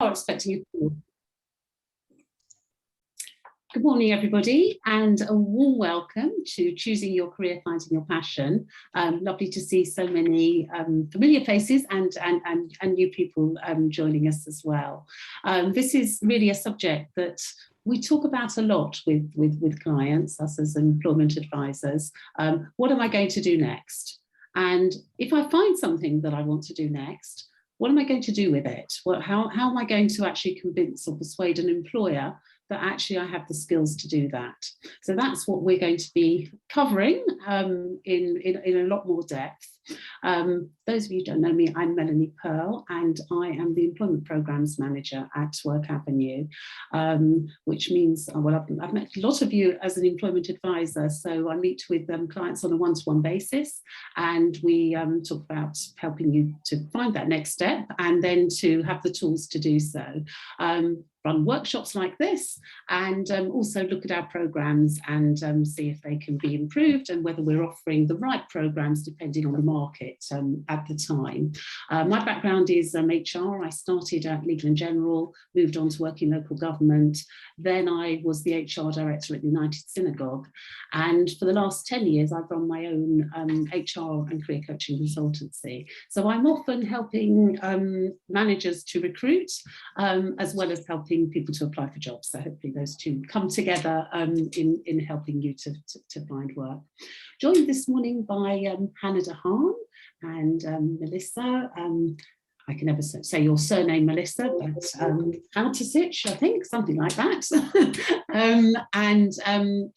are expecting a call. Good morning, everybody, and a warm welcome to Choosing Your Career, Finding Your Passion. Lovely to see so many familiar faces and new people joining us as well. This is really a subject that we talk about a lot with clients, us as employment advisors. What am I going to do next? And if I find something that I want to do next, what am I going to do with it? How am I going to actually convince or persuade an employer that actually I have the skills to do that? So that's what we're going to be covering in a lot more depth. Those of you who don't know me, I'm Melanie Pearl, and I am the Employment Programmes Manager at Work Avenue, which means, well, I've met a lot of you as an employment advisor, so I meet with clients on a one-to-one basis, and we talk about helping you to find that next step and then to have the tools to do so. Run workshops like this, and also look at our programmes and see if they can be improved and whether we're offering the right programmes depending on the market at the time. My background is HR. I started at Legal and General, moved on to work in local government. Then I was the HR director at the United Synagogue. And for the last 10 years, I've run my own HR and career coaching consultancy. So I'm often helping managers to recruit, as well as helping people to apply for jobs. So hopefully those two come together in helping you to find work. Joined this morning by Hannah DeHaan and Melissa. I can never say your surname, Melissa, but Altasich, I think, something like that.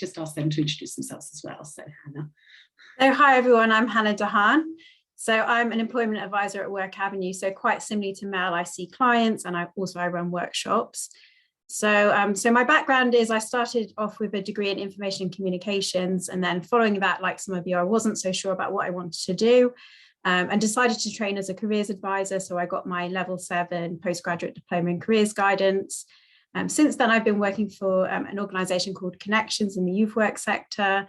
Just ask them to introduce themselves as well. So Hannah. So hi everyone, I'm Hannah DeHaan. So I'm an employment advisor at Work Avenue. So quite similarly to Mel, I see clients and I run workshops. So, so my background is I started off with a degree in information and communications, and then following that, like some of you, I wasn't so sure about what I wanted to do, and decided to train as a careers advisor. So I got my level 7 postgraduate diploma in careers guidance. Since then, I've been working for an organisation called Connections in the youth work sector.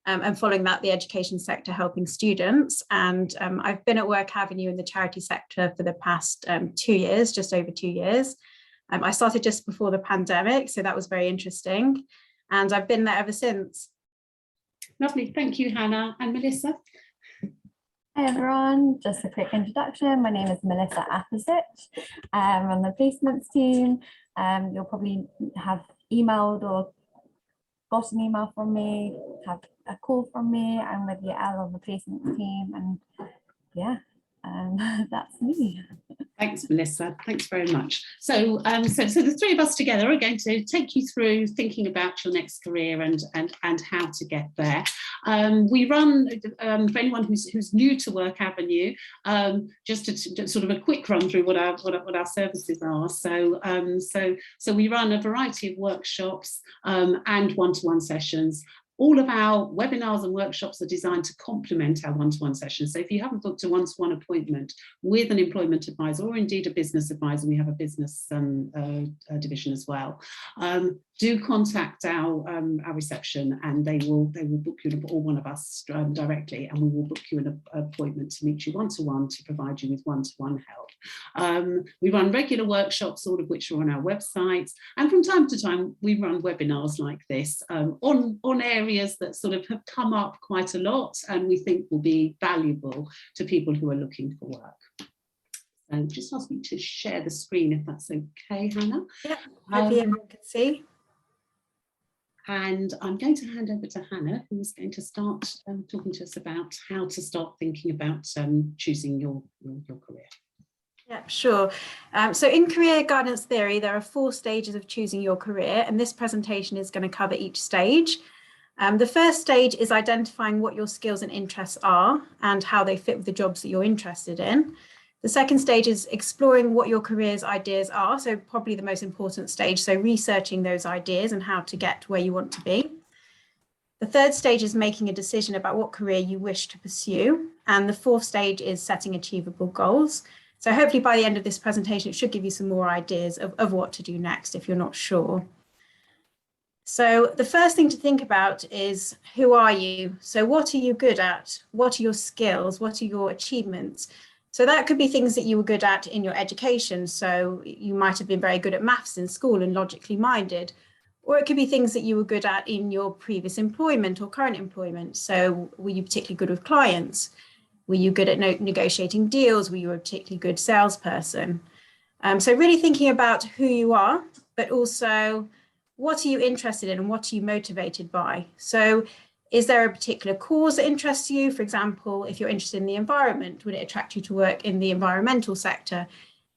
And following that, the education sector, helping students. And I've been at Work Avenue in the charity sector for the past 2 years, just over 2 years. I started just before the pandemic, so that was very interesting. And I've been there ever since. Lovely, thank you, Hannah. And Melissa? Hi everyone, just a quick introduction. My name is Melissa Apasich. I'm on the placements team. You'll probably have emailed or got an email from me, have a call from me. I'm with Yael on the placements team, and yeah, that's me. Thanks, Melissa. Thanks very much. So, so the three of us together are going to take you through thinking about your next career and how to get there. We run, for anyone who's new to Work Avenue, just sort of a quick run through what our services are. So we run a variety of workshops and one-to-one sessions. All of our webinars and workshops are designed to complement our one-to-one sessions. So if you haven't booked a one-to-one appointment with an employment advisor or indeed a business advisor, we have a business division as well, do contact our reception, and they will book you, or one of us directly, and we will book you an appointment to meet you one-to-one to provide you with one-to-one help. We run regular workshops, all of which are on our website, and from time to time we run webinars like this on areas that sort of have come up quite a lot and we think will be valuable to people who are looking for work. So just ask me to share the screen if that's okay, Hannah. Yeah, hopefully everyone can see. And I'm going to hand over to Hannah, who's going to start talking to us about how to start thinking about choosing your career. Yeah, sure. So in career guidance theory, there are 4 stages of choosing your career, and this presentation is going to cover each stage. The first stage is identifying what your skills and interests are and how they fit with the jobs that you're interested in. The second stage is exploring what your career's ideas are, so probably the most important stage, so researching those ideas and how to get where you want to be. The third stage is making a decision about what career you wish to pursue, and the fourth stage is setting achievable goals. So hopefully by the end of this presentation, it should give you some more ideas of what to do next if you're not sure. So the first thing to think about is, who are you? So what are you good at? What are your skills? What are your achievements? So that could be things that you were good at in your education. So you might have been very good at maths in school and logically minded, or it could be things that you were good at in your previous employment or current employment. So were you particularly good with clients? Were you good at negotiating deals? Were you a particularly good salesperson? So really thinking about who you are, but also what are you interested in and what are you motivated by? So is there a particular cause that interests you? For example, if you're interested in the environment, would it attract you to work in the environmental sector?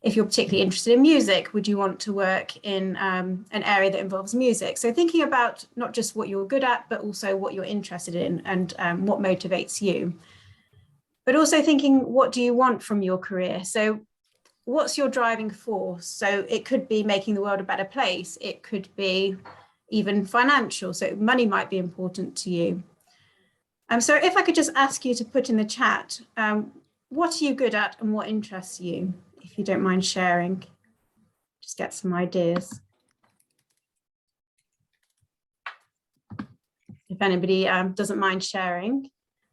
If you're particularly interested in music, would you want to work in an area that involves music? So thinking about not just what you're good at, but also what you're interested in and what motivates you. But also thinking, what do you want from your career? So what's your driving force? So it could be making the world a better place. It could be even financial. So money might be important to you. So if I could just ask you to put in the chat, what are you good at and what interests you? If you don't mind sharing, just get some ideas. If anybody doesn't mind sharing,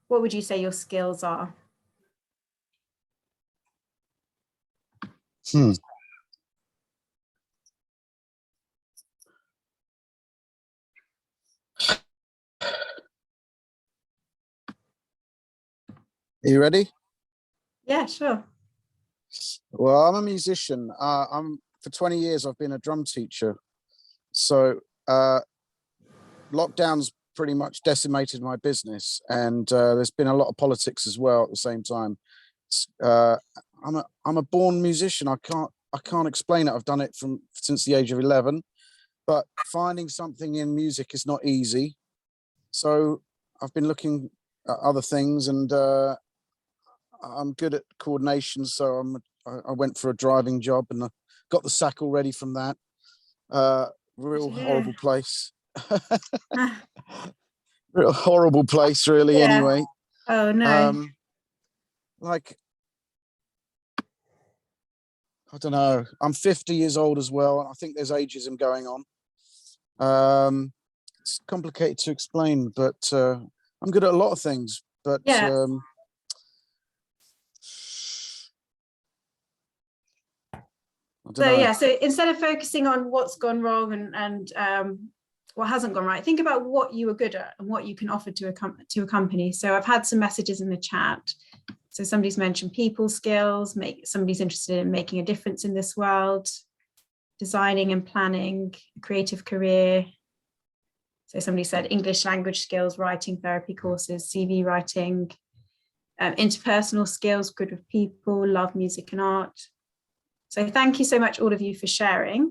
what would you say your skills are? Are you ready? Yeah, sure. Well, I'm a musician. For 20 years, I've been a drum teacher. So lockdown's pretty much decimated my business, and there's been a lot of politics as well at the same time. I'm a born musician. I can't explain it. I've done it since the age of 11, but finding something in music is not easy. So I've been looking at other things, and I'm good at coordination, so I went for a driving job and I got the sack already from that. Real horrible place. Real horrible place, really. Yeah. Anyway. Oh no. Like, I don't know. I'm 50 years old as well, and I think there's ageism going on. It's complicated to explain, but I'm good at a lot of things. But yeah. So instead of focusing on what's gone wrong and what hasn't gone right, think about what you were good at and what you can offer to a company. So I've had some messages in the chat. So somebody's mentioned people skills, somebody's interested in making a difference in this world, designing and planning, a creative career. So somebody said English language skills, writing therapy courses, CV writing, interpersonal skills, good with people, love music and art. So thank you so much, all of you, for sharing.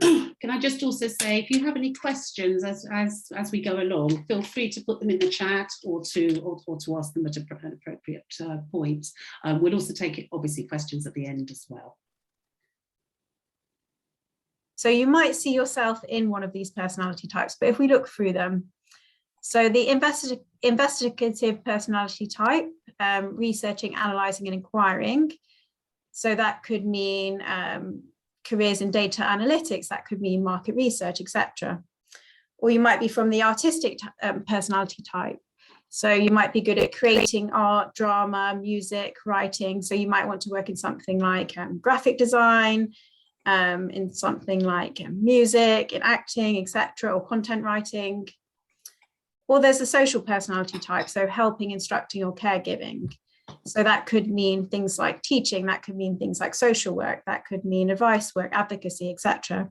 Can I just also say, if you have any questions as we go along, feel free to put them in the chat or to ask them at an appropriate point. We'll also take obviously questions at the end as well. So you might see yourself in one of these personality types, but if we look through them, so the investigative personality type, researching, analysing and inquiring. So that could mean careers in data analytics, that could mean market research, etc. Or you might be from the artistic personality type. So you might be good at creating art, drama, music, writing. So you might want to work in something like graphic design, in something like music, in acting, etc., or content writing. Or there's a social personality type, so helping, instructing, or caregiving. So that could mean things like teaching, that could mean things like social work, that could mean advice work, advocacy, etc.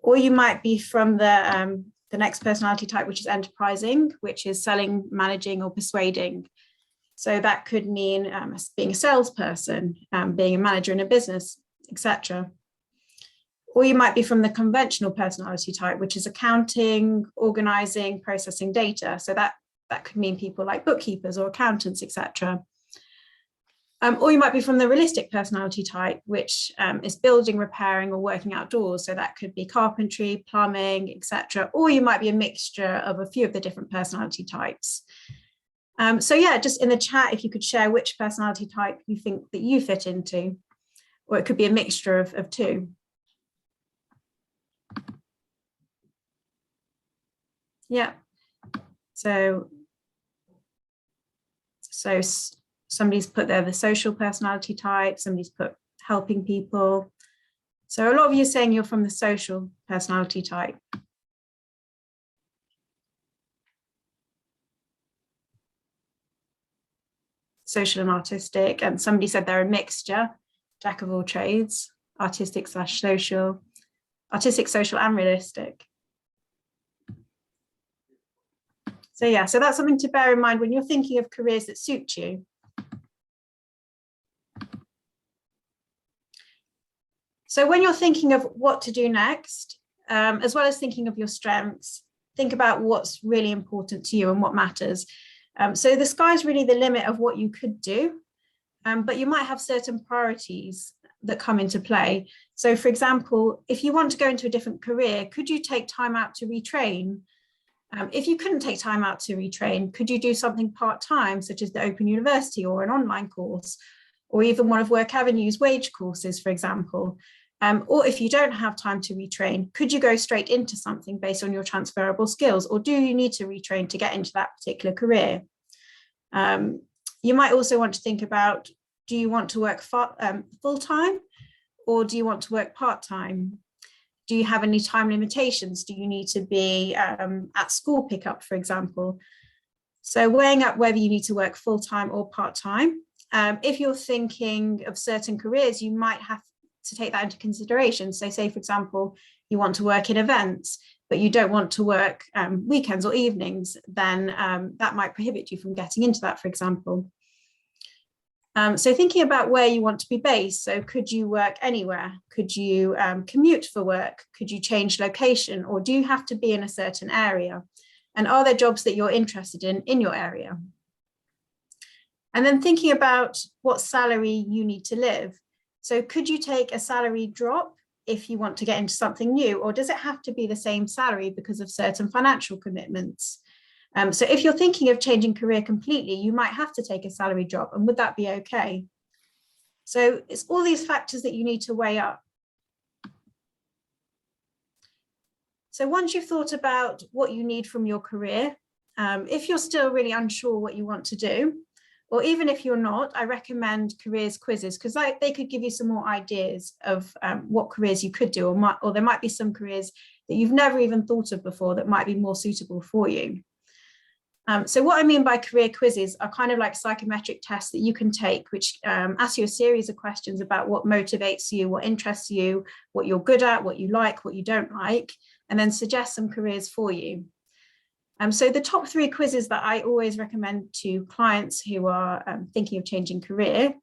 Or you might be from the next personality type, which is enterprising, which is selling, managing, or persuading. So that could mean being a salesperson, being a manager in a business, etc. Or you might be from the conventional personality type, which is accounting, organizing, processing data. So that could mean people like bookkeepers or accountants, etc. Or you might be from the realistic personality type, which is building, repairing, or working outdoors. So that could be carpentry, plumbing, etc. Or you might be a mixture of a few of the different personality types. So yeah, just in the chat, if you could share which personality type you think that you fit into, or it could be a mixture of two. Yeah. So Somebody's put there the social personality type, somebody's put helping people. So a lot of you are saying you're from the social personality type. Social and artistic, and somebody said they're a mixture, jack of all trades, artistic slash social, artistic, social and realistic. So yeah, so that's something to bear in mind when you're thinking of careers that suit you. So when you're thinking of what to do next, as well as thinking of your strengths, think about what's really important to you and what matters. So the sky's really the limit of what you could do, but you might have certain priorities that come into play. So for example, if you want to go into a different career, could you take time out to retrain? If you couldn't take time out to retrain, could you do something part-time, such as the Open University or an online course, or even one of Work Avenue's wage courses, for example? Or if you don't have time to retrain, could you go straight into something based on your transferable skills, or do you need to retrain to get into that particular career? You might also want to think about, do you want to work full-time, or do you want to work part-time? Do you have any time limitations? Do you need to be at school pickup, for example? So weighing up whether you need to work full-time or part-time. If you're thinking of certain careers, you might have to take that into consideration. So say, for example, you want to work in events, but you don't want to work weekends or evenings, then that might prohibit you from getting into that, for example. So thinking about where you want to be based. So could you work anywhere? Could you commute for work? Could you change location? Or do you have to be in a certain area? And are there jobs that you're interested in your area? And then thinking about what salary you need to live. So could you take a salary drop if you want to get into something new, or does it have to be the same salary because of certain financial commitments? So if you're thinking of changing career completely, you might have to take a salary drop, and would that be okay? So it's all these factors that you need to weigh up. So once you've thought about what you need from your career, if you're still really unsure what you want to do, or even if you're not, I recommend careers quizzes, because they could give you some more ideas of what careers you could do, or there might be some careers that you've never even thought of before that might be more suitable for you. So what I mean by career quizzes are kind of like psychometric tests that you can take, which ask you a series of questions about what motivates you, what interests you, what you're good at, what you like, what you don't like, and then suggest some careers for you. So the top 3 quizzes that I always recommend to clients who are thinking of changing career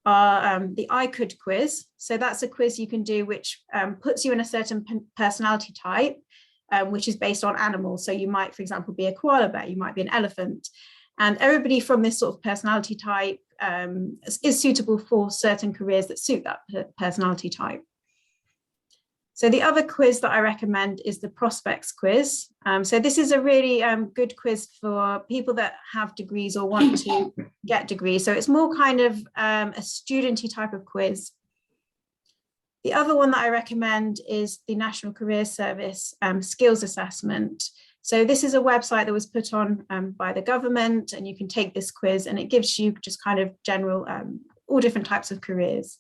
are the I Could quiz. So that's a quiz you can do which puts you in a certain personality type, which is based on animals. So you might, for example, be a koala bear, you might be an elephant. And everybody from this sort of personality type is suitable for certain careers that suit that personality type. So the other quiz that I recommend is the prospects quiz. So this is a really good quiz for people that have degrees or want to get degrees. So it's more kind of a studenty type of quiz. The other one that I recommend is the National Career Service skills assessment. So this is a website that was put on by the government, and you can take this quiz and it gives you just kind of general, all different types of careers.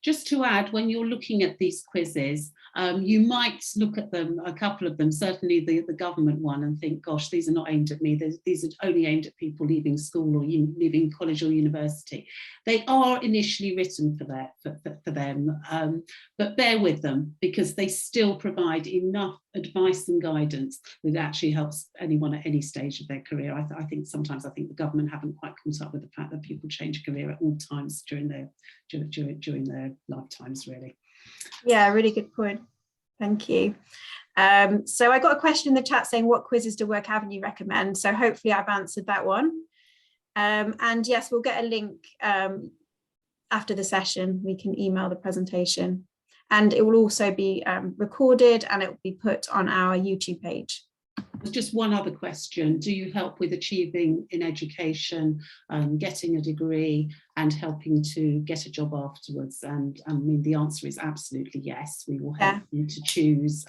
Just to add, when you're looking at these quizzes, you might look at them, a couple of them, certainly the government one, and think, gosh, these are not aimed at me. These are only aimed at people leaving school or leaving college or university. They are initially written for them, but bear with them, because they still provide enough advice and guidance that actually helps anyone at any stage of their career. I think sometimes the government haven't quite caught up with the fact that people change career at all times during their lifetimes, really. Yeah, really good point. Thank you. So I got a question in the chat saying, what quizzes do Work Avenue recommend? So hopefully I've answered that one. And yes, we'll get a link after the session. We can email the presentation, and it will also be recorded, and it will be put on our YouTube page. Just one other question. Do you help with achieving in education, getting a degree and helping to get a job afterwards? And I mean, the answer is absolutely yes. We will help you to choose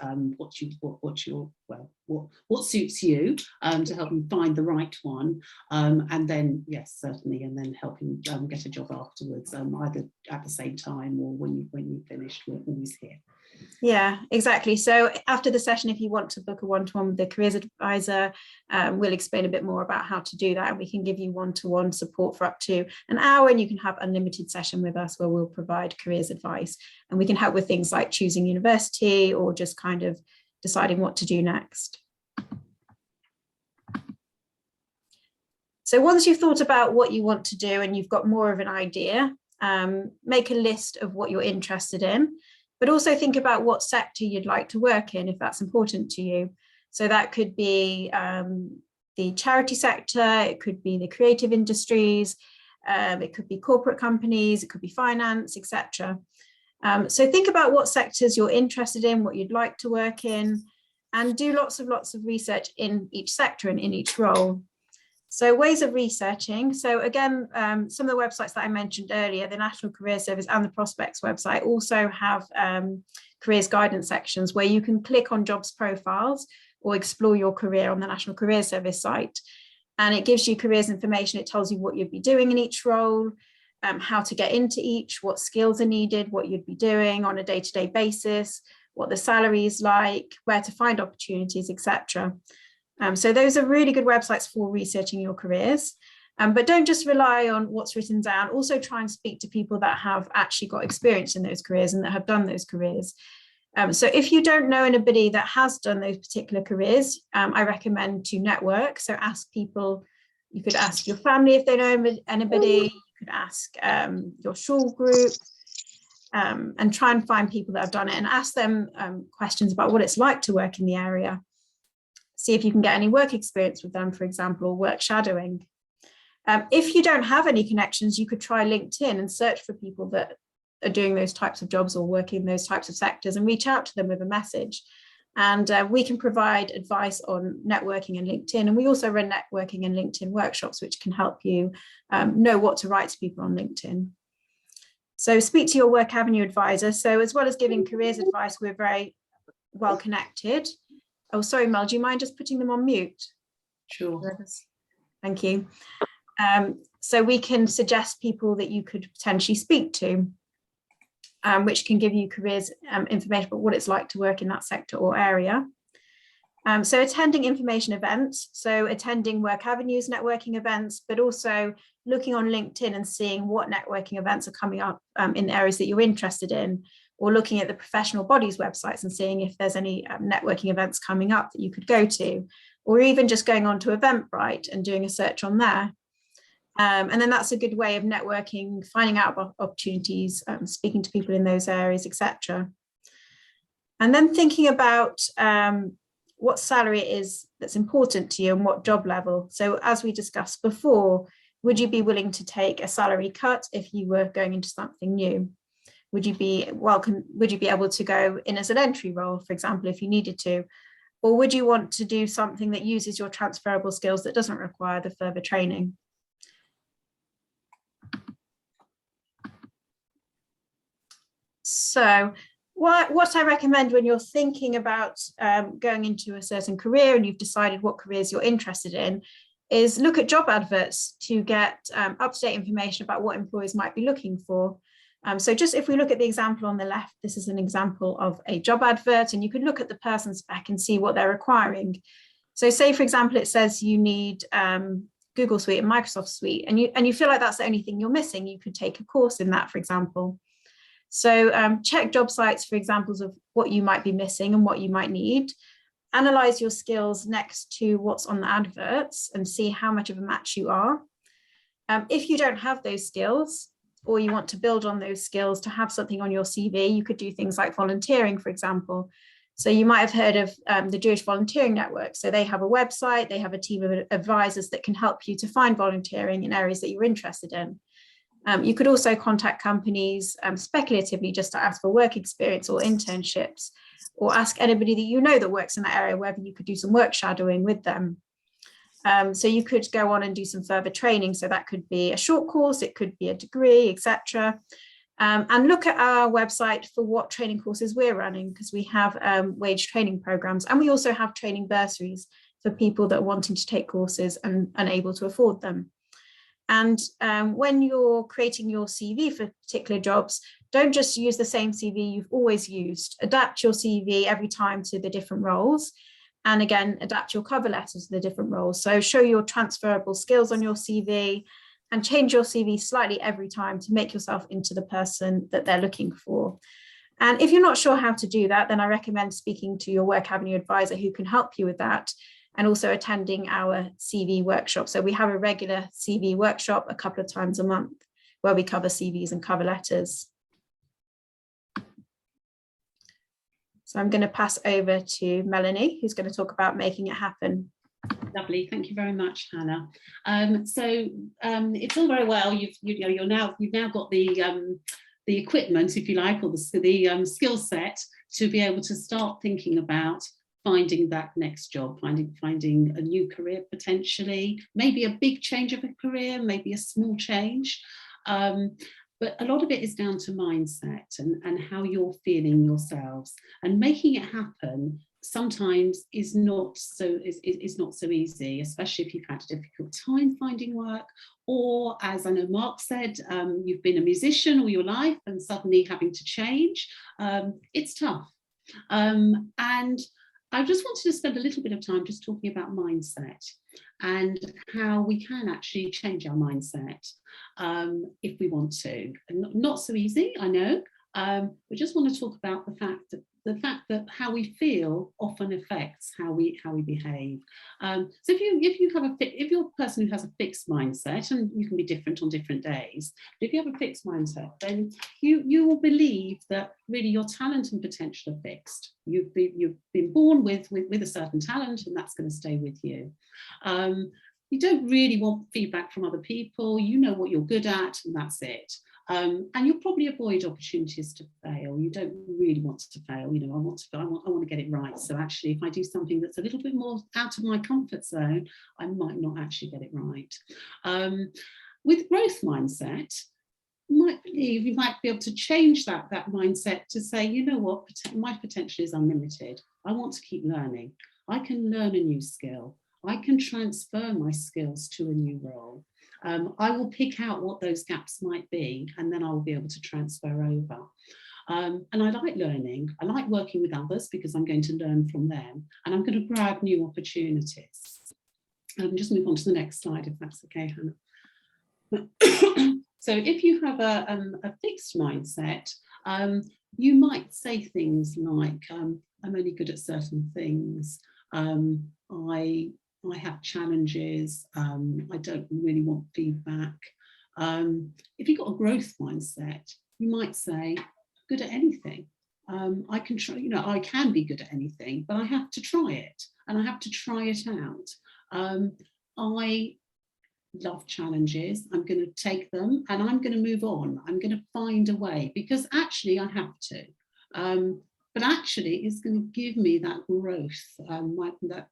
what suits you, to help you find the right one. And then, yes, certainly, and then helping get a job afterwards, either at the same time or when you finished. We're always here. Yeah, exactly. So after the session, if you want to book a one-to-one with the careers advisor, we'll explain a bit more about how to do that, and we can give you one-to-one support for up to an hour, and you can have unlimited session with us where we'll provide careers advice, and we can help with things like choosing university or just kind of deciding what to do next. So once you've thought about what you want to do and you've got more of an idea, make a list of what you're interested in, but also think about what sector you'd like to work in if that's important to you. So that could be the charity sector, it could be the creative industries, it could be corporate companies, it could be finance, etc. So think about what sectors you're interested in, what you'd like to work in, and do lots of research in each sector and in each role. So ways of researching. So again, some of the websites that I mentioned earlier, the National Career Service and the Prospects website also have careers guidance sections where you can click on jobs profiles or explore your career on the National Career Service site. And it gives you careers information. It tells you what you'd be doing in each role, how to get into each, what skills are needed, what you'd be doing on a day-to-day basis, what the salary is like, where to find opportunities, etc. So those are really good websites for researching your careers, but don't just rely on what's written down. Also try and speak to people that have actually got experience in those careers and that have done those careers. So if you don't know anybody that has done those particular careers, I recommend to network. So ask people, you could ask your family if they know anybody, you could ask your school group, and try and find people that have done it and ask them questions about what it's like to work in the area. See if you can get any work experience with them, for example, or work shadowing. If you don't have any connections, you could try LinkedIn and search for people that are doing those types of jobs or working in those types of sectors and reach out to them with a message. And we can provide advice on networking and LinkedIn. And we also run networking and LinkedIn workshops, which can help you know what to write to people on LinkedIn. So speak to your Work Avenue advisor. So as well as giving careers advice, we're very well connected. Oh, sorry, Mel, do you mind just putting them on mute? Sure. Thank you. So we can suggest people that you could potentially speak to, which can give you careers information about what it's like to work in that sector or area. So attending information events, so attending Work Avenue's networking events, but also looking on LinkedIn and seeing what networking events are coming up in areas that you're interested in, or looking at the professional bodies websites and seeing if there's any networking events coming up that you could go to, or even just going on to Eventbrite and doing a search on there. And then that's a good way of networking, finding out about opportunities, speaking to people in those areas, etc. And then thinking about what salary it is that's important to you and what job level. So as we discussed before, would you be willing to take a salary cut if you were going into something new? Would you be able to go in as an entry role, for example, if you needed to? Or would you want to do something that uses your transferable skills that doesn't require the further training? So what I recommend when you're thinking about going into a certain career and you've decided what careers you're interested in is look at job adverts to get up-to-date information about what employers might be looking for. So just if we look at the example on the left, this is an example of a job advert, and you could look at the person's spec and see what they're requiring. So say, for example, it says you need Google Suite and Microsoft Suite, and you feel like that's the only thing you're missing. You could take a course in that, for example. So check job sites for examples of what you might be missing and what you might need. Analyze your skills next to what's on the adverts and see how much of a match you are. If you don't have those skills, or you want to build on those skills to have something on your CV, you could do things like volunteering, for example. So you might have heard of the Jewish Volunteering Network. So they have a website, they have a team of advisors that can help you to find volunteering in areas that you're interested in. You could also contact companies speculatively just to ask for work experience or internships, or ask anybody that you know that works in that area whether you could do some work shadowing with them. So you could go on and do some further training. So that could be a short course, it could be a degree, etc. And look at our website for what training courses we're running, because we have wage training programs, and we also have training bursaries for people that are wanting to take courses and unable to afford them. And when you're creating your CV for particular jobs, don't just use the same CV you've always used. Adapt your CV every time to the different roles. And again, adapt your cover letters to the different roles. So show your transferable skills on your CV and change your CV slightly every time to make yourself into the person that they're looking for. And if you're not sure how to do that, then I recommend speaking to your Work Avenue advisor who can help you with that, and also attending our CV workshop. So we have a regular CV workshop a couple of times a month where we cover CVs and cover letters. So I'm going to pass over to Melanie, who's going to talk about making it happen. Lovely, thank you very much, Hannah. It's all very well. You've now got the equipment, if you like, or the skill set to be able to start thinking about finding that next job, finding a new career potentially, maybe a big change of a career, maybe a small change. But a lot of it is down to mindset and how you're feeling yourselves, and making it happen sometimes is not so easy, especially if you've had a difficult time finding work, or as I know Mark said, you've been a musician all your life and suddenly having to change. It's tough. And I just wanted to spend a little bit of time just talking about mindset and how we can actually change our mindset if we want to. And not so easy, I know. We just want to talk about the fact that how we feel often affects how we behave. So if you're a person who has a fixed mindset, and you can be different on different days, but if you have a fixed mindset, then you will believe that really your talent and potential are fixed. You've been born with a certain talent, and that's going to stay with you. You don't really want feedback from other people. You know what you're good at, and that's it. And you'll probably avoid opportunities to fail. You don't really want to fail. You know, I want to get it right. So actually, if I do something that's a little bit more out of my comfort zone, I might not actually get it right. With growth mindset, you might be able to change that mindset to say, you know what, my potential is unlimited. I want to keep learning. I can learn a new skill. I can transfer my skills to a new role. I will pick out what those gaps might be, and then I'll be able to transfer over. And I like learning. I like working with others because I'm going to learn from them, and I'm going to grab new opportunities. Just move on to the next slide, if that's okay, Hannah. So if you have a fixed mindset, you might say things like, I'm only good at certain things. I have challenges. I don't really want feedback. If you've got a growth mindset, you might say, good at anything. I can try, I can be good at anything, but I have to try it, and I have to try it out. I love challenges. I'm going to take them, and I'm going to move on. I'm going to find a way, because actually I have to. But actually it's going to give me that growth,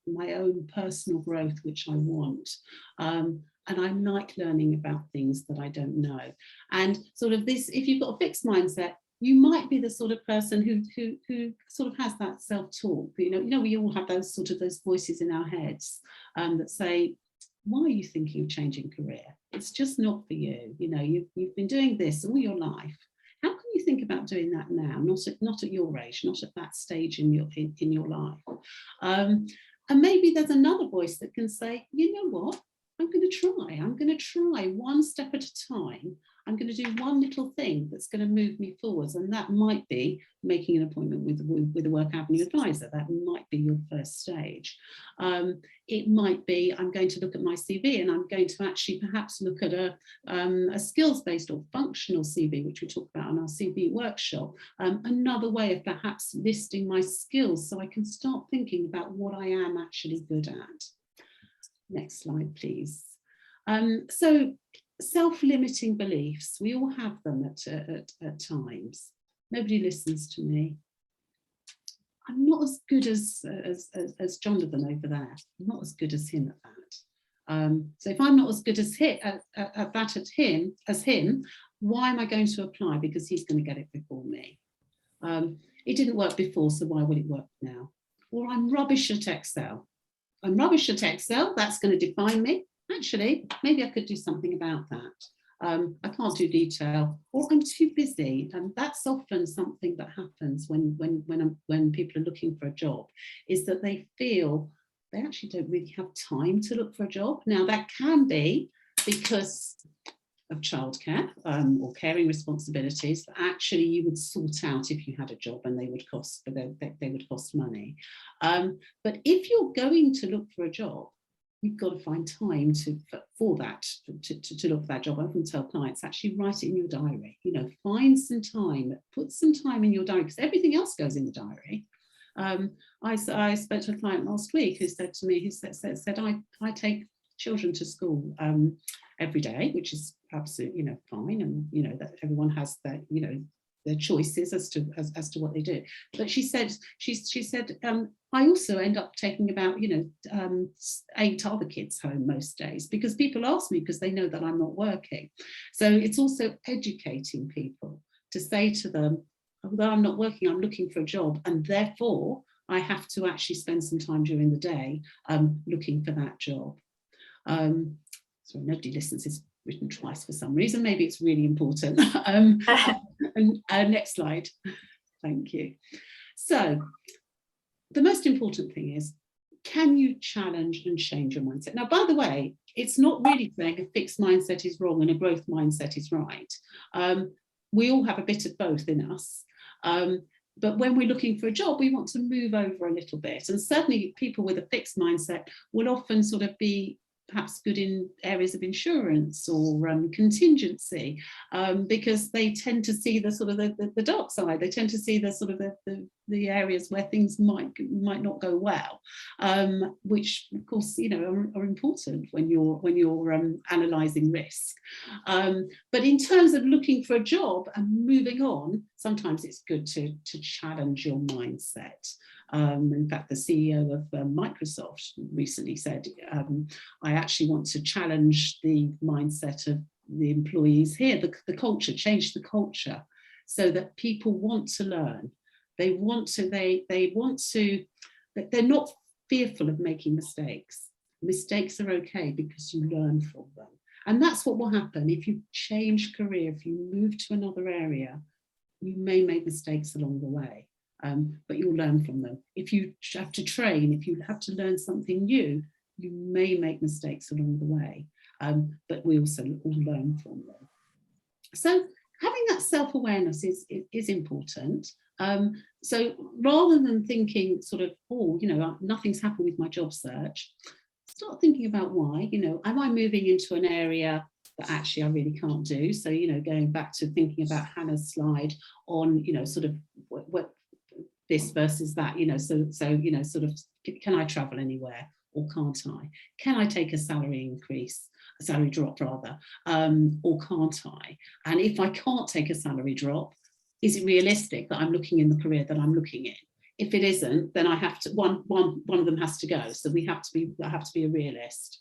my own personal growth, which I want. And I like learning about things that I don't know. And sort of this, if you've got a fixed mindset, you might be the sort of person who sort of has that self-talk. We all have those voices in our heads that say, why are you thinking of changing career? It's just not for you. You've been doing this all your life. How can you think about doing that now? Not at your age, not at that stage in your life. And maybe there's another voice that can say, you know what? I'm going to try one step at a time. I'm going to do one little thing that's going to move me forwards. And that might be making an appointment with a Work Avenue advisor. That might be your first stage. It might be, I'm going to look at my CV, and I'm going to actually perhaps look at a skills-based or functional CV, which we talked about on our CV workshop. Another way of perhaps listing my skills, so I can start thinking about what I am actually good at. Next slide, please. So self-limiting beliefs, we all have them at times. Nobody listens to me. I'm not as good as Jonathan over there. I'm not as good as him at that. So if I'm not as good as him, why am I going to apply? Because he's going to get it before me. It didn't work before, so why will it work now? Or I'm rubbish at Excel. I'm rubbish at Excel. That's going to define me. Actually, maybe I could do something about that. I can't do detail, or I'm too busy, and that's often something that happens when people are looking for a job, is that they feel they actually don't really have time to look for a job. Now that can be because of childcare or caring responsibilities that actually you would sort out if you had a job, and they would cost money. But if you're going to look for a job, you've got to find time to look for that job. I often tell clients, actually write it in your diary. Find some time, put some time in your diary, because everything else goes in the diary. I spoke to a client last week who said to me, I take children to school every day, which is absolutely fine, and that everyone has their their choices as to what they do. But she said I also end up taking about 8 other kids home most days, because people ask me because they know that I'm not working. So it's also educating people to say to them, although I'm not working, I'm looking for a job, and therefore I have to actually spend some time during the day looking for that job. Sorry, nobody listens. It's written twice for some reason. Maybe it's really important. Next slide. Thank you. So the most important thing is, can you challenge and change your mindset? Now, by the way, it's not really saying a fixed mindset is wrong and a growth mindset is right. We all have a bit of both in us. But when we're looking for a job, we want to move over a little bit. And certainly people with a fixed mindset will often sort of be perhaps good in areas of insurance or contingency, because they tend to see the sort of the dark side. They tend to see the sort of the areas where things might not go well, which of course are important when you're analysing risk. But in terms of looking for a job and moving on, sometimes it's good to challenge your mindset. In fact, the CEO of Microsoft recently said, I actually want to challenge the mindset of the employees here, the culture, change the culture so that people want to learn. They're not fearful of making mistakes. Mistakes are okay because you learn from them. And that's what will happen if you change career, if you move to another area. You may make mistakes along the way. But you'll learn from them. If you have to train, if you have to learn something new, you may make mistakes along the way, but we also all learn from them. So having that self-awareness is important. So rather than thinking sort of, nothing's happened with my job search, start thinking about why. Am I moving into an area that actually I really can't do? So, going back to thinking about Hannah's slide on, sort of what this versus that, sort of, can I travel anywhere or can't I? Can I take a salary drop rather, or can't I? And if I can't take a salary drop, is it realistic that I'm looking in the career that I'm looking in? If it isn't, then I have to, one of them has to go. So I have to be a realist.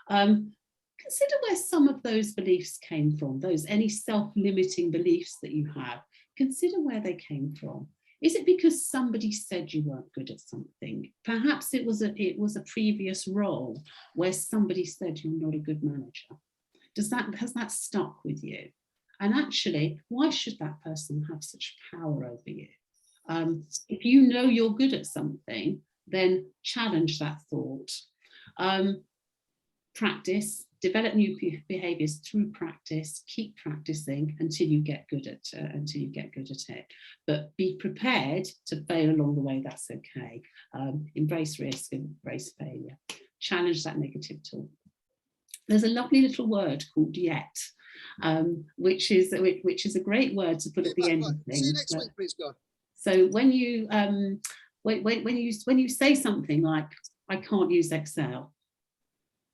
Consider where some of those beliefs came from, any self-limiting beliefs that you have. Consider where they came from. Is it because somebody said you weren't good at something? Perhaps it was a previous role where somebody said you're not a good manager. Has that stuck with you? And actually, why should that person have such power over you? If you know you're good at something, then challenge that thought. Practice, develop new behaviours through practice. Keep practicing until you get good at it. But be prepared to fail along the way. That's okay. Embrace risk and embrace failure. Challenge that negative talk. There's a lovely little word called yet, which is a great word to put at the end of things. See you next week, please, God. So when you say something like, I can't use Excel,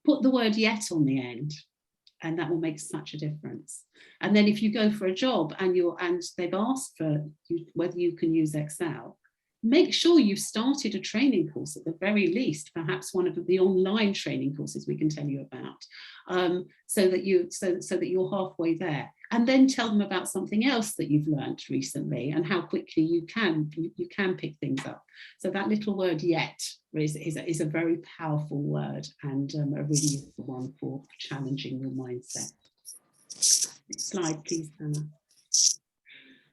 put the word yet on the end. And that will make such a difference. And then if you go for a job and they've asked for whether you can use Excel, make sure you've started a training course at the very least, perhaps one of the online training courses we can tell you about, so that you're halfway there. And then tell them about something else that you've learned recently and how quickly you can pick things up. So that little word "yet" is a very powerful word, and a really useful one for challenging your mindset. Next slide, please, Hannah.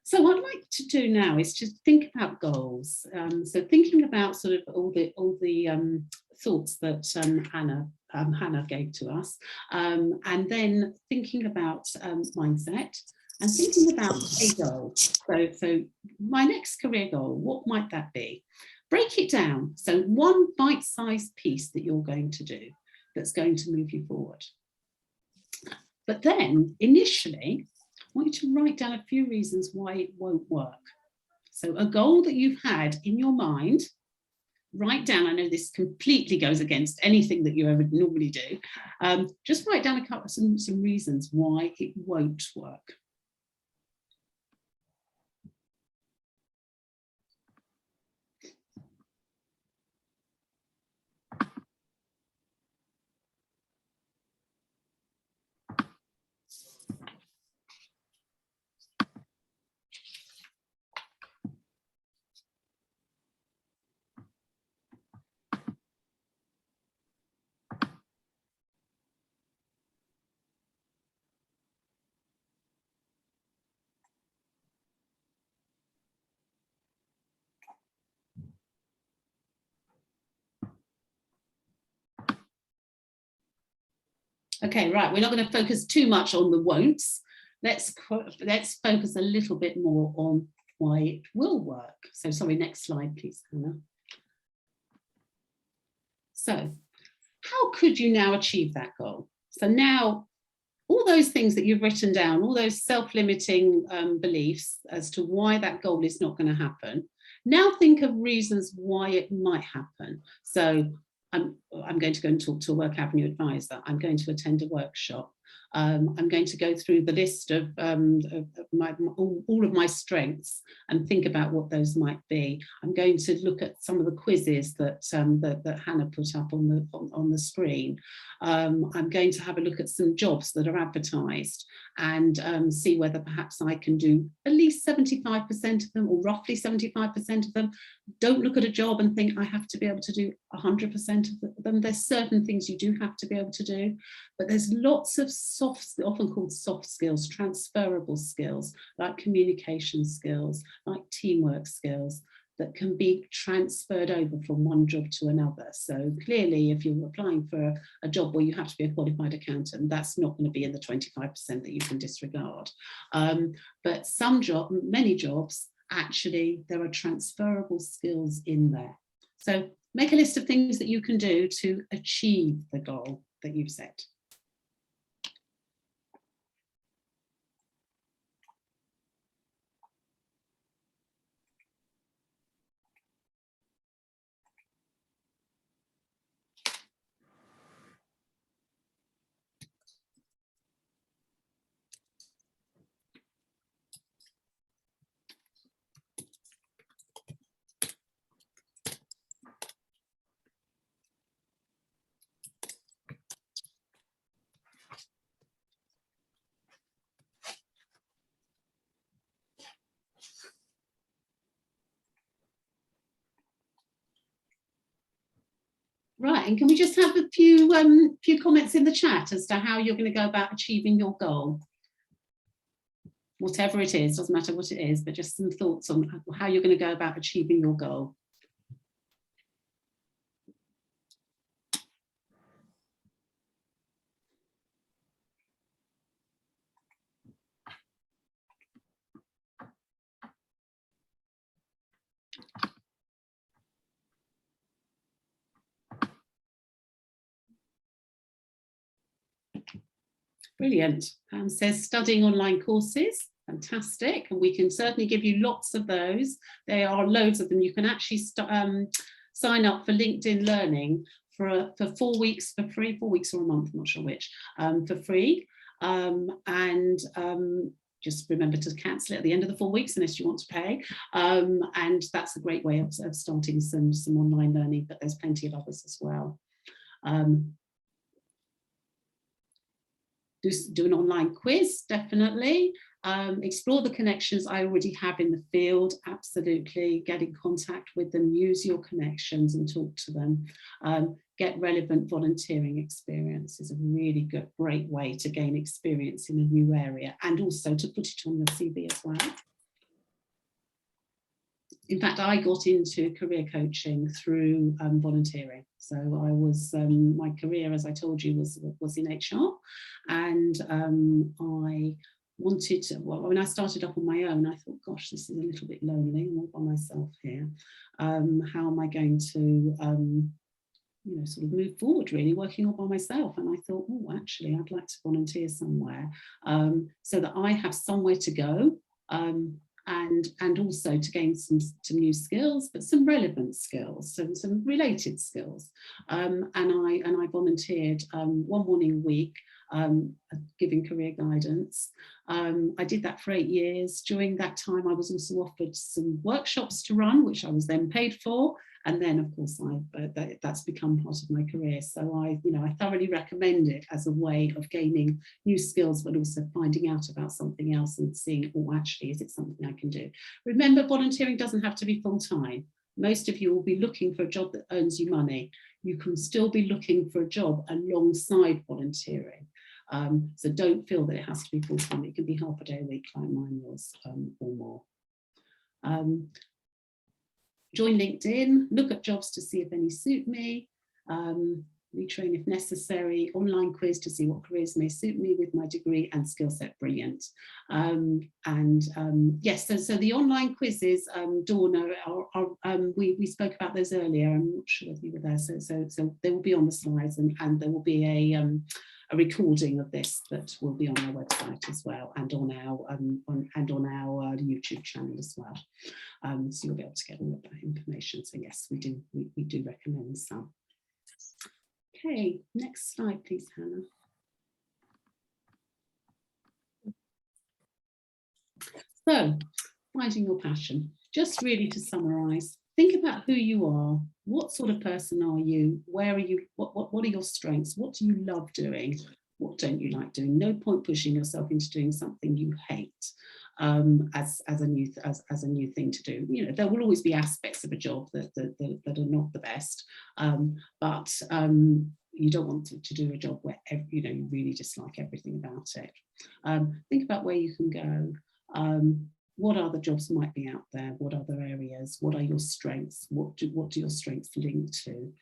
So what I'd like to do now is just think about goals. So thinking about sort of all the thoughts that Hannah gave to us, and then thinking about mindset and thinking about a goal. So my next career goal, what might that be? Break it down. So one bite-sized piece that you're going to do that's going to move you forward. But then initially, I want you to write down a few reasons why it won't work. So a goal that you've had in your mind, write down, I know this completely goes against anything that you ever normally do, just write down some reasons why it won't work. Okay, right, we're not going to focus too much on the won'ts. Let's focus a little bit more on why it will work. So sorry, next slide, please, Hannah. So how could you now achieve that goal? So now all those things that you've written down, all those self-limiting beliefs as to why that goal is not going to happen, now think of reasons why it might happen. So I'm going to go and talk to a Work Avenue advisor. I'm going to attend a workshop. I'm going to go through the list of all of my strengths and think about what those might be. I'm going to look at some of the quizzes that Hannah put up on the screen. I'm going to have a look at some jobs that are advertised and see whether perhaps I can do at least 75% of them, or roughly 75% of them. Don't look at a job and think I have to be able to do 100% of them. There's certain things you do have to be able to do, but there's lots of often called soft skills, transferable skills, like communication skills, like teamwork skills, that can be transferred over from one job to another. So clearly, if you're applying for a job where you have to be a qualified accountant, that's not going to be in the 25% that you can disregard. But many jobs, actually, there are transferable skills in there. So make a list of things that you can do to achieve the goal that you've set. Right, and can we just have a few comments in the chat as to how you're going to go about achieving your goal? Whatever it is, doesn't matter what it is, but just some thoughts on how you're going to go about achieving your goal. Brilliant. Says studying online courses. Fantastic. And we can certainly give you lots of those. There are loads of them. You can actually sign up for LinkedIn Learning for 4 weeks for free, 4 weeks or a month, I'm not sure which, for free. Just remember to cancel it at the end of the 4 weeks unless you want to pay. And that's a great way of starting some online learning, but there's plenty of others as well. Do an online quiz, definitely. Explore the connections I already have in the field, absolutely. Get in contact with them, use your connections and talk to them. Get relevant volunteering experience is a really great way to gain experience in a new area, and also to put it on your CV as well. In fact, I got into career coaching through volunteering. So I was, my career, as I told you, was in HR, and I wanted to, well, when I started up on my own, I thought, gosh, this is a little bit lonely, I'm all by myself here. How am I going to, you know, sort of move forward, really, working all by myself? And I thought, oh, actually, I'd like to volunteer somewhere so that I have somewhere to go. And also to gain some new skills, but some relevant skills, some related skills. And I volunteered one morning a week, giving career guidance. I did that for 8 years. During that time, I was also offered some workshops to run, which I was then paid for. And then, of course, that's become part of my career. So I thoroughly recommend it as a way of gaining new skills, but also finding out about something else and seeing, oh, actually, is it something I can do? Remember, volunteering doesn't have to be full-time. Most of you will be looking for a job that earns you money. You can still be looking for a job alongside volunteering. So don't feel that it has to be full-time. It can be half a day a week like mine was, or more. Join LinkedIn, look at jobs to see if any suit me, retrain if necessary, online quiz to see what careers may suit me with my degree and skill set, brilliant. Yes, so the online quizzes, Dawna, we spoke about those earlier. I'm not sure if you were there, so they will be on the slides, and there will be a recording of this that will be on our website as well, and on our YouTube channel as well. So you'll be able to get all of that information. So yes, we do recommend some. Okay, next slide, please, Hannah. So, finding your passion. Just really to summarise, think about who you are. What sort of person are you? Where are you? What are your strengths? What do you love doing? What don't you like doing? No point pushing yourself into doing something you hate as a new thing to do. You know, there will always be aspects of a job that are not the best, but you don't want to do a job where you really dislike everything about it. Think about where you can go. What other jobs might be out there? What other areas? What are your strengths? What do your strengths link to?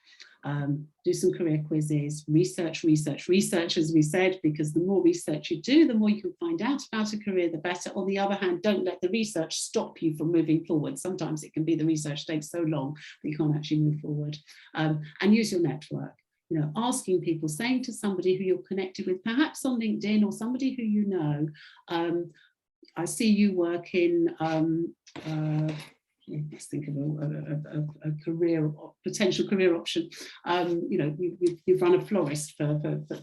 Do some career quizzes, research, as we said, because the more research you do, the more you can find out about a career, the better. On the other hand, don't let the research stop you from moving forward. Sometimes it can be the research takes so long that you can't actually move forward. And use your network. You know, asking people, saying to somebody who you're connected with, perhaps on LinkedIn, or somebody who you know, I see you work in, let's think of a career, potential career option. You know, you've run a florist for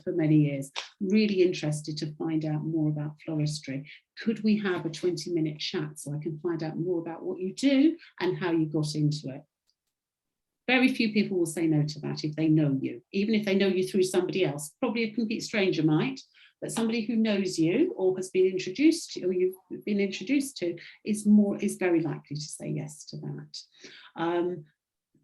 many years. Really interested to find out more about floristry. Could we have a 20-minute chat so I can find out more about what you do and how you got into it? Very few people will say no to that if they know you, even if they know you through somebody else. Probably a complete stranger might, but somebody who knows you or has been introduced to, or you've been introduced to, is very likely to say yes to that.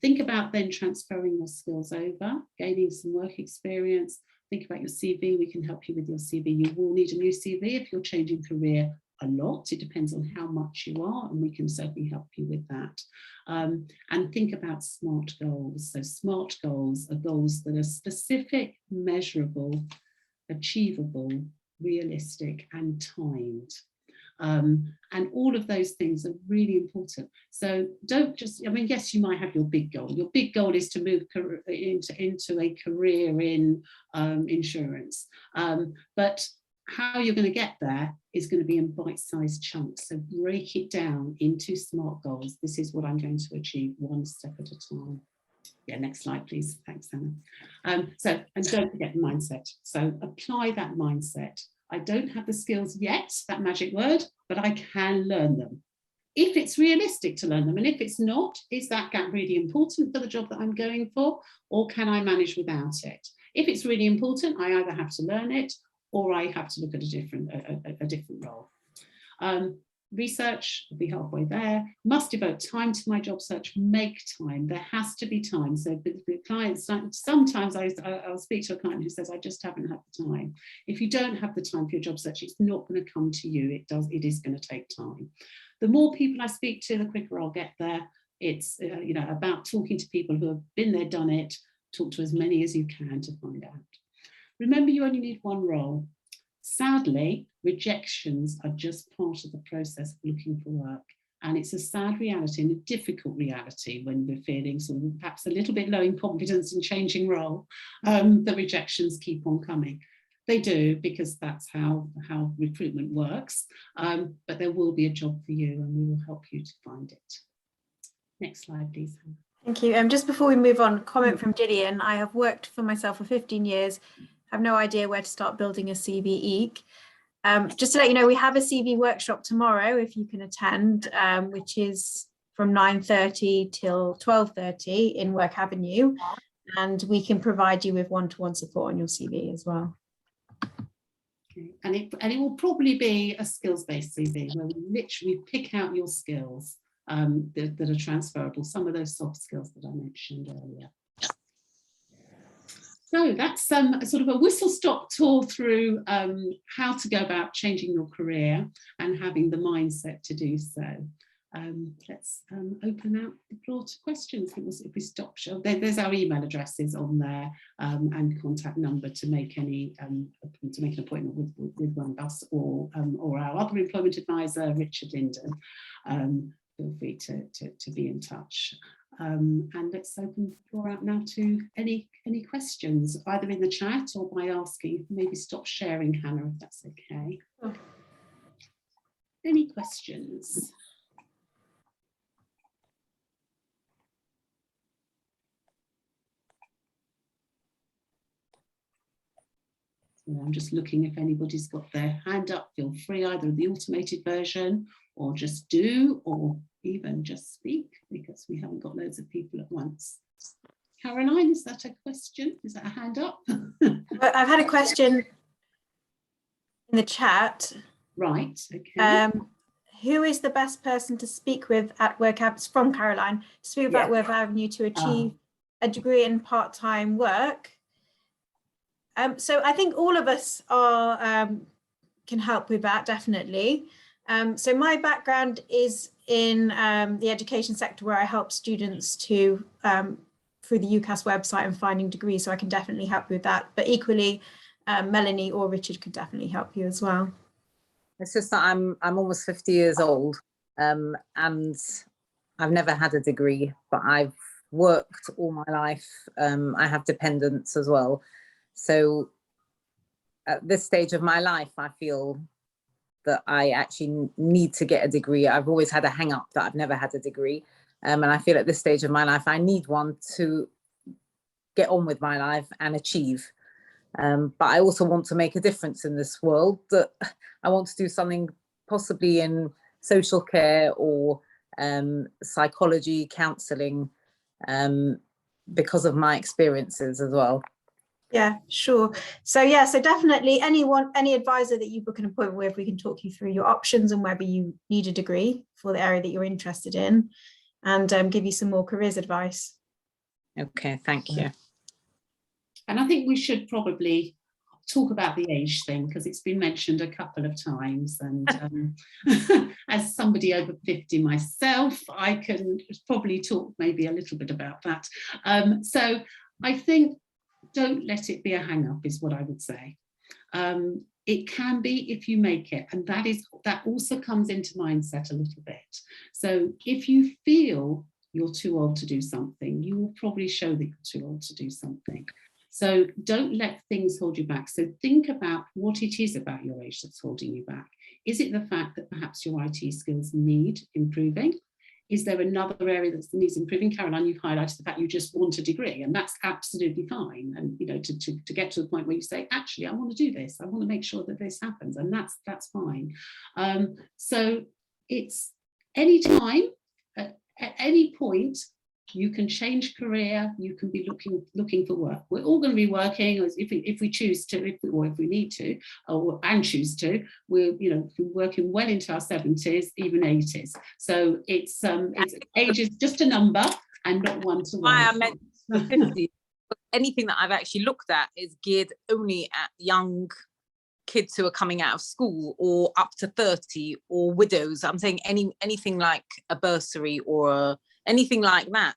Think about then transferring your skills over, gaining some work experience. Think about your CV. We can help you with your CV. You will need a new CV if you're changing career a lot. It depends on how much you are, and we can certainly help you with that. And think about SMART goals. So SMART goals are goals that are specific, measurable, achievable, realistic, and timed. And all of those things are really important. So don't just, I mean, yes, you might have your big goal. Your big goal is to move into a career in insurance. But how you're going to get there is going to be in bite-sized chunks. So break it down into SMART goals. This is what I'm going to achieve one step at a time. Yeah, next slide, please. Thanks, Hannah. And don't forget the mindset. So apply that mindset. I don't have the skills yet, that magic word, but I can learn them. If it's realistic to learn them, and if it's not, is that gap really important for the job that I'm going for, or can I manage without it? If it's really important, I either have to learn it or I have to look at a different role. Research, will be halfway there. Must devote time to my job search. Make time. There has to be time. So the clients, sometimes I'll speak to a client who says, I just haven't had the time. If you don't have the time for your job search, it's not going to come to you. It is going to take time. The more people I speak to, the quicker I'll get there. It's about talking to people who have been there, done it. Talk to as many as you can to find out. Remember, you only need one role. Sadly, rejections are just part of the process of looking for work. And it's a sad reality and a difficult reality when we're feeling sort of perhaps a little bit low in confidence and changing role. The rejections keep on coming. They do, because that's how recruitment works. But there will be a job for you and we will help you to find it. Next slide, please. Thank you. Just before we move on, comment from Gillian. I have worked for myself for 15 years. Have no idea where to start building a CV. Just to let you know, we have a CV workshop tomorrow if you can attend, which is from 9:30 till 12:30 in Work Avenue, and we can provide you with one-to-one support on your CV as well. Okay. And it will probably be a skills-based CV where we literally pick out your skills that are transferable, some of those soft skills that I mentioned earlier. So that's sort of a whistle-stop tour through how to go about changing your career and having the mindset to do so. Let's open out the floor to questions. If we stop, there's our email addresses on there and contact number to make an appointment with one of us or our other employment advisor, Richard Linden. Feel free to be in touch. And let's open the floor out now to any questions, either in the chat or by asking. Maybe stop sharing, Hannah, if that's okay. Oh. Any questions? So I'm just looking if anybody's got their hand up. Feel free, either the automated version or just do, or even just speak, because we haven't got loads of people at once. Caroline, is that a question? Is that a hand up? I've had a question in the chat. Right, okay. Who is the best person to speak with at Work Avenue, from Caroline, to speak about Work Avenue to achieve a degree in part-time work? So I think all of us are can help with that, definitely. So my background is in the education sector, where I help students to through the UCAS website and finding degrees, so I can definitely help you with that. But equally, Melanie or Richard could definitely help you as well. It's just that I'm almost 50 years old, and I've never had a degree, but I've worked all my life. I have dependents as well. So at this stage of my life, I feel that I actually need to get a degree. I've always had a hang up that I've never had a degree. And I feel at this stage of my life, I need one to get on with my life and achieve. But I also want to make a difference in this world. That I want to do something possibly in social care or psychology, counselling, because of my experiences as well. Yeah, sure. So yeah, so definitely any advisor that you book an appointment with, we can talk you through your options and whether you need a degree for the area that you're interested in, and give you some more careers advice. Okay, thank you. And I think we should probably talk about the age thing, because it's been mentioned a couple of times, and as somebody over 50 myself, I can probably talk maybe a little bit about that. So I think don't let it be a hang-up is what I would say. It can be if you make it, and that also comes into mindset a little bit. So if you feel you're too old to do something, you will probably show that you're too old to do something. So don't let things hold you back. So think about what it is about your age that's holding you back. Is it the fact that perhaps your IT skills need improving? Is there another area that needs improving? Caroline, you've highlighted the fact you just want a degree, and that's absolutely fine. And you know, to get to the point where you say, actually, I want to do this. I want to make sure that this happens, and that's fine. So it's any time, at any point, you can change career. You can be looking for work. We're all going to be working, if we choose to, or if we need to, and choose to. We're working well into our 70s, even 80s. So it's age is just a number and not one to one. I meant 50. Anything that I've actually looked at is geared only at young kids who are coming out of school, or up to 30, or widows. I'm saying anything like a bursary or anything like that.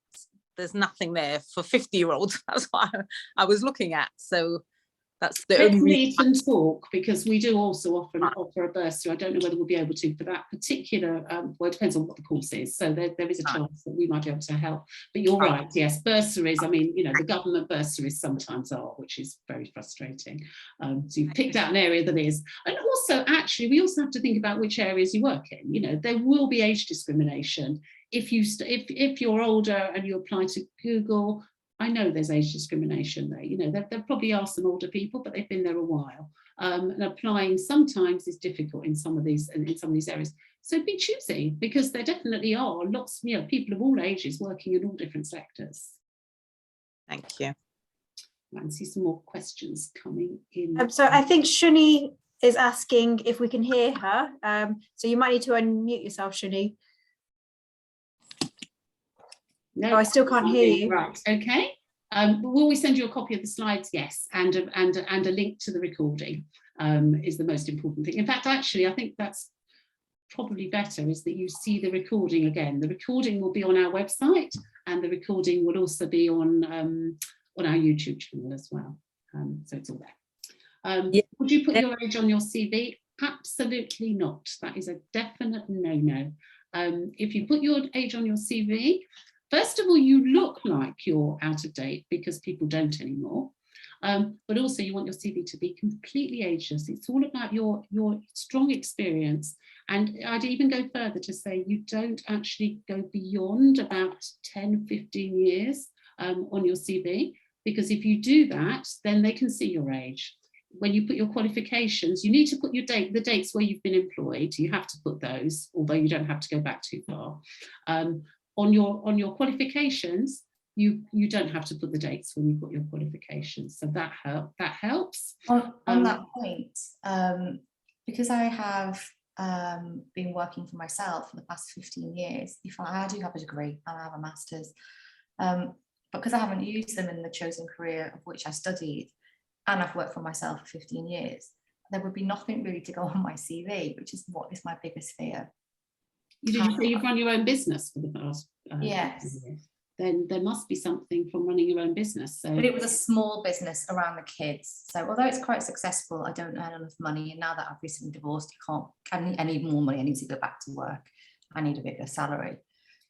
There's nothing there for 50-year-olds. That's what I was looking at. So that's the Let's only meet and talk, because we do also offer a bursary. I don't know whether we'll be able to for that particular, well, it depends on what the course is. So there is a chance that we might be able to help. But you're right, yes, bursaries, I mean, you know, the government bursaries sometimes are, which is very frustrating. So you've picked out an area that is. And also, actually, we also have to think about which areas you work in. You know, there will be age discrimination. If you're older and you apply to Google, I know there's age discrimination there. You know, there probably are some older people, but they've been there a while. And applying sometimes is difficult in some of these areas. So be choosy, because there definitely are lots, you know, people of all ages working in all different sectors. Thank you. I can see some more questions coming in. So I think Shuni is asking if we can hear her. So you might need to unmute yourself, Shuni. No, oh, I still can't hear you. Right, okay. Will we send you a copy of the slides? Yes, and a link to the recording is the most important thing. In fact, actually, I think that's probably better, is that you see the recording again. The recording will be on our website, and the recording will also be on our YouTube channel as well. So it's all there. Yeah. Would you put your age on your CV? Absolutely not. That is a definite no-no. If you put your age on your CV, first of all, you look like you're out of date, because people don't anymore. But also you want your CV to be completely ageless. It's all about your strong experience. And I'd even go further to say you don't actually go beyond about 10, 15 years on your CV, because if you do that, then they can see your age. When you put your qualifications, you need to put the dates where you've been employed. You have to put those, although you don't have to go back too far. On your qualifications, you don't have to put the dates when you put your qualifications. So that helps. On that point, because I have been working for myself for the past 15 years, if I do have a degree and I have a master's, but because I haven't used them in the chosen career of which I studied, and I've worked for myself for 15 years, there would be nothing really to go on my CV, which is what is my biggest fear. Did you say you've run your own business for the past? Yes. Then there must be something from running your own business. So. But it was a small business around the kids. So although it's quite successful, I don't earn enough money. And now that I've recently divorced, I need more money. I need to go back to work. I need a bigger salary.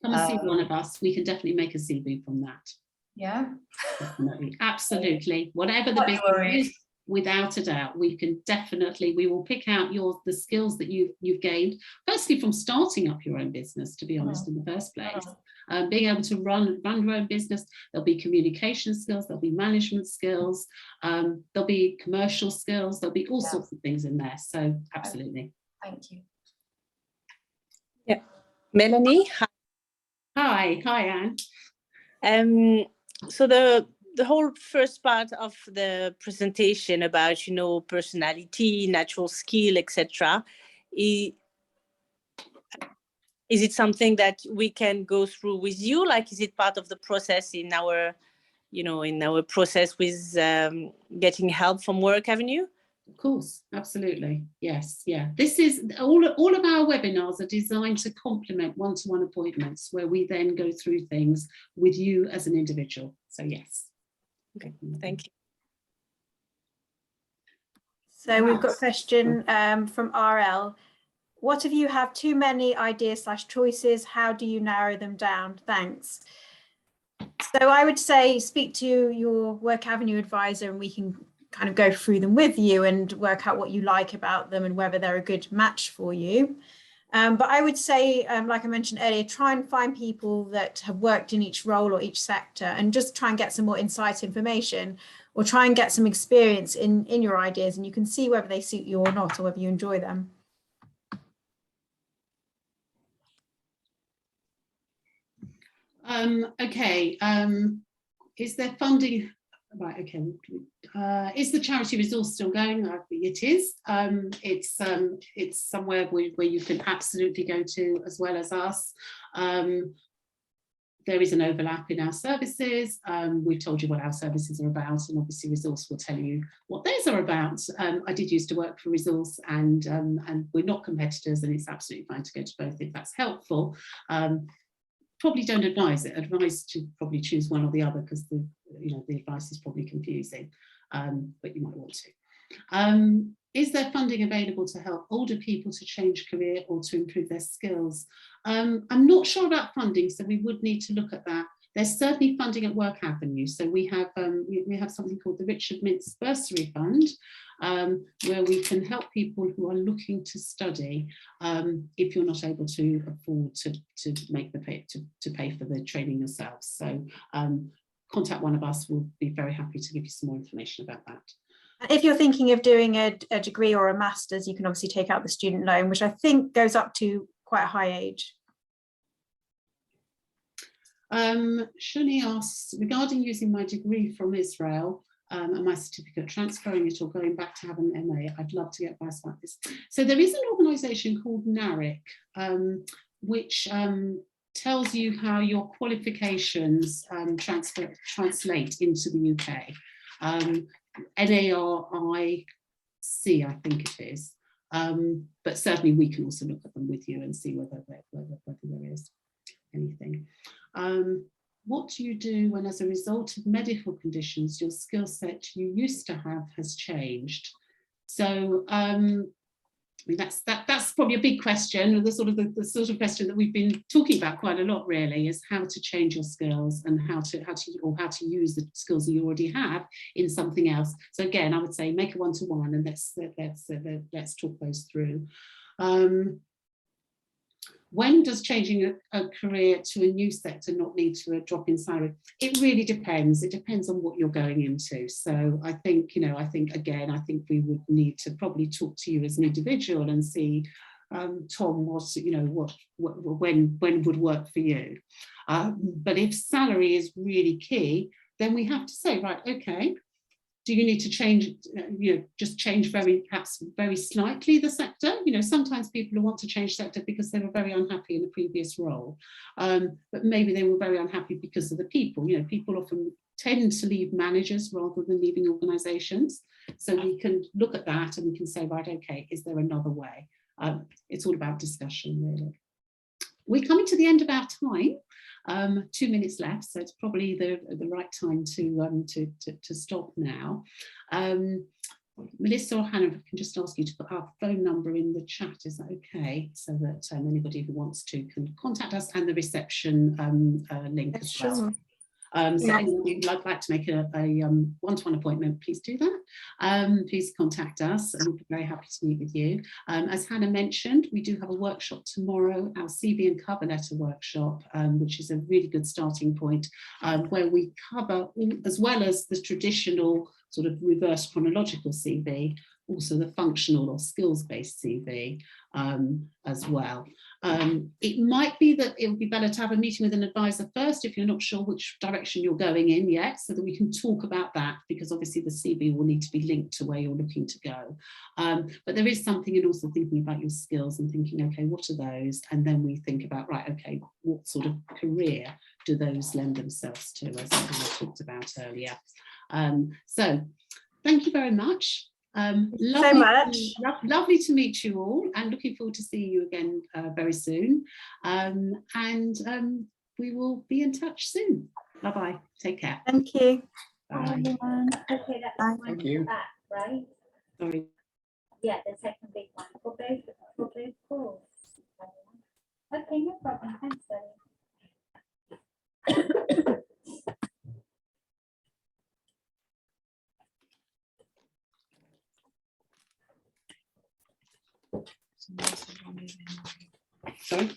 Come and see one of us. We can definitely make a CV from that. Yeah. Definitely. Absolutely. Whatever the business is, without a doubt, we will pick out the skills that you've gained, firstly from starting up your own business, to be honest, in the first place. Being able to run your own business. There'll be communication skills, there'll be management skills, there'll be commercial skills, there'll be all sorts of things in there. So absolutely. Thank you. Yeah. Melanie. Hi, Anne. So the whole first part of the presentation about, personality, natural skill, etc. Is it something that we can go through with you? Like, is it part of the process in our process with getting help from Work Avenue? Of course, absolutely. Yes, yeah. This is all of our webinars are designed to complement one-to-one appointments where we then go through things with you as an individual. So yes. Okay, thank you. So we've got a question from RL. What if you have too many ideas/choices? How do you narrow them down? Thanks. So I would say speak to your Work Avenue advisor, and we can kind of go through them with you and work out what you like about them and whether they're a good match for you. But I would say, like I mentioned earlier, try and find people that have worked in each role or each sector and just try and get some more insight information, or try and get some experience in your ideas, and you can see whether they suit you or not, or whether you enjoy them. Okay, is there funding? Right, okay. Is the charity resource still going? It is. It's somewhere where you can absolutely go to, as well as us. There is an overlap in our services. We've told you what our services are about, and obviously Resource will tell you what theirs are about. I did used to work for Resource, and we're not competitors, and it's absolutely fine to go to both if that's helpful. Probably don't advise it. Advise to probably choose one or the other, because the advice is probably confusing, but you might want to. Is there funding available to help older people to change career or to improve their skills? I'm not sure about funding, so we would need to look at that. There's certainly funding at Work Avenue. So we have something called the Richard Mintz Bursary Fund, where we can help people who are looking to study if you're not able to afford to make the pay for the training yourself. So contact one of us. We'll be very happy to give you some more information about that. If you're thinking of doing a degree or a master's, you can obviously take out the student loan, which I think goes up to quite a high age. Shuni asks, regarding using my degree from Israel and my certificate, transferring it or going back to have an MA, I'd love to get advice about this. So there is an organisation called NARIC, which tells you how your qualifications translate into the UK. NARIC, I think it is, but certainly we can also look at them with you and see whether there is anything. What do you do when, as a result of medical conditions, your skill set you used to have has changed? So I mean, that's probably a big question. The sort of question that we've been talking about quite a lot, really, is how to change your skills and how to use the skills that you already have in something else. So again, I would say make a one-to-one, and let's talk those through. When does changing a career to a new sector not lead to a drop in salary? It really depends. It depends on what you're going into. So I think, I think we would need to probably talk to you as an individual and see, Tom, when would work for you. But if salary is really key, then we have to say, right, okay, do you need to change, just change perhaps very slightly the sector? Sometimes people who want to change sector because they were very unhappy in the previous role, but maybe they were very unhappy because of the people. People often tend to leave managers rather than leaving organisations. So we can look at that and we can say, right, okay, is there another way? It's all about discussion, really. We're coming to the end of our time. 2 minutes left, so it's probably the right time to stop now. Melissa or Hannah, if I can just ask you to put our phone number in the chat, is that okay? So that anybody who wants to can contact us, and the reception link as well. Sure. So anybody who'd like to make a one-to-one appointment, please do that. Please contact us, and we'll be very happy to meet with you. As Hannah mentioned, we do have a workshop tomorrow, our CV and cover letter workshop, which is a really good starting point, where we cover, as well as the traditional sort of reverse chronological CV, also the functional or skills-based CV as well. It might be that it would be better to have a meeting with an advisor first if you're not sure which direction you're going in yet, so that we can talk about that, because obviously the CV will need to be linked to where you're looking to go. But there is something in also thinking about your skills and thinking, okay, what are those? And then we think about, right, okay, what sort of career do those lend themselves to, as I talked about earlier. So thank you very much. Lovely to meet you all, and looking forward to seeing you again very soon. We will be in touch soon. Bye bye. Take care. Thank you. Bye, everyone. Okay, that's one Thank you. back, right? Sorry. Yeah, the second big one for both calls. Okay, no problem. Thanks, Zoe. sorry.